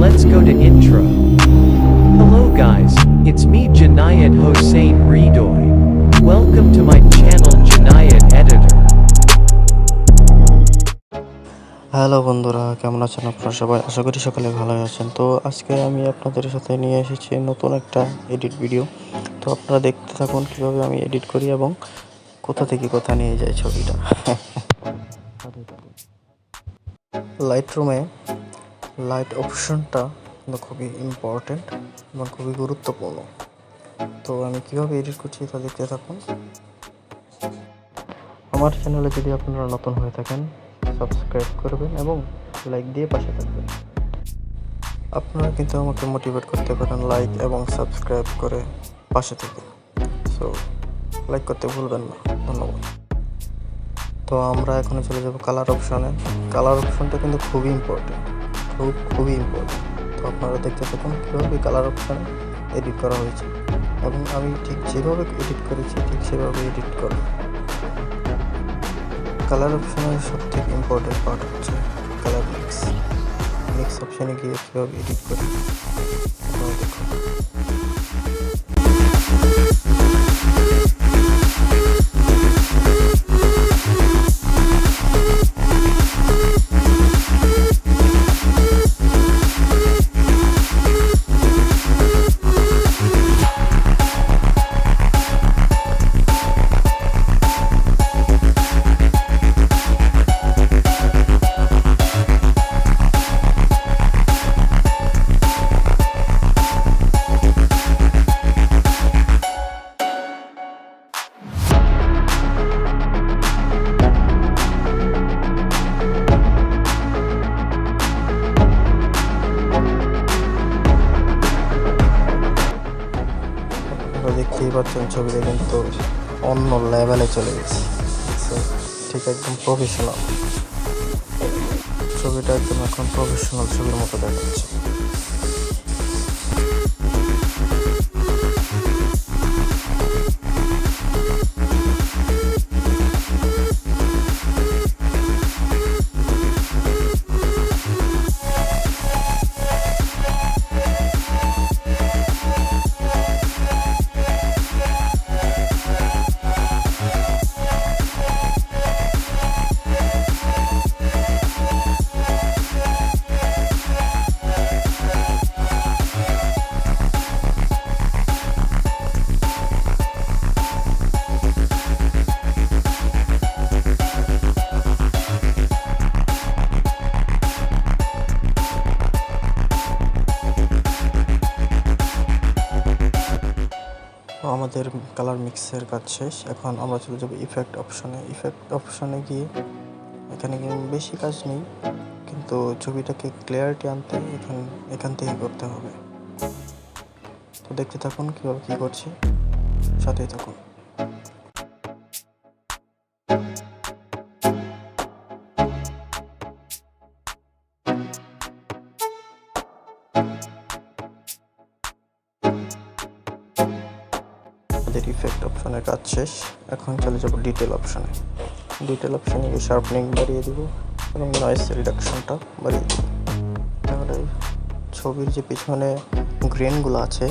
let's go to intro. Hello guys, it's me Junayet Hossein Redoy. Welcome to my channel Junayet Editor. Hello বন্ধুরা, কেমন আছেন আপনারা সবাই? আশা করি সকালে ভালো আছেন। তো আজকে আমি আপনাদের সাথে নিয়ে এসেছি নতুন একটা এডিট ভিডিও। তো আপনারা দেখতে থাকুন কীভাবে আমি এডিট করি এবং কোথা থেকে কোথা নিয়ে যাই ছবিটা। লাইটরুমে লাইট অপশনটা খুবই ইম্পর্টেন্ট এবং খুবই গুরুত্বপূর্ণ। তো আমি কীভাবে এডিট করছি তা দেখতে থাকুন। আমার চ্যানেলে যদি আপনারা নতুন হয়ে থাকেন, সাবস্ক্রাইব করবেন এবং লাইক দিয়ে পাশে থাকবেন। আপনারা কিন্তু আমাকে মোটিভেট করতে পারেন লাইক এবং সাবস্ক্রাইব করে পাশে থেকে। সো লাইক করতে ভুলবেন না। ধন্যবাদ। তো আমরা এখন চলে যাব কালার অপশনে। কালার অপশনটা কিন্তু খুবই ইম্পর্টেন্ট, খুবই ইম্পর্টেন্ট। তো আপনারা দেখতে থাকুন কীভাবে কালার অপশানে এডিট করা হয়েছে এবং আমি ঠিক যেভাবে এডিট করেছি ঠিক সেভাবে এডিট করব। কালার অপশনের সবথেকে ইম্পর্টেন্ট পার্ট হচ্ছে কালার মিক্স অপশানে গিয়ে কীভাবে এডিট করি আপনারা দেখুন। দেখতেই পাচ্ছেন ছবিটা কিন্তু অন্য লেভেলে চলে গেছে। ঠিক একদম প্রফেশনাল ছবিটা, একদম এখন প্রফেশনাল ছবির মতো দেখাচ্ছে। আমাদের কালার মিক্সের কাজ শেষ। এখন আমরা চলে যাব ইফেক্ট অপশনে গিয়ে এখানে বেশি কাজ নেই, কিন্তু ছবিটাকে ক্লিয়ারিটি আনতে এখান থেকে করতে হবে। তো দেখতে থাকুন কীভাবে কী করছি, সাথেই থাকুন। আমাদের ইফেক্ট অপশনের কাজ শেষ। এখন চলে যাব ডিটেল অপশনে গিয়ে শার্পনিং বাড়িয়ে দেব এবং নয়েজ রিডাকশনটা বাড়িয়ে দেব। তাহলে ছবির যে পিছনে গ্রেনগুলো আছে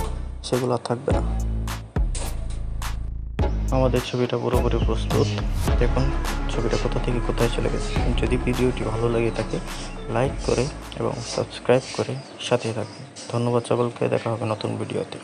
সেগুলো থাকবে না। আমাদের ছবিটা পুরোপুরি প্রস্তুত। দেখুন ছবিটা কোথা থেকে কোথায় চলে গেছে। যদি ভিডিওটি ভালো লাগে থাকে লাইক করে এবং সাবস্ক্রাইব করে সাথে থাকবেন। ধন্যবাদ সকলকে, দেখা হবে নতুন ভিডিওতে।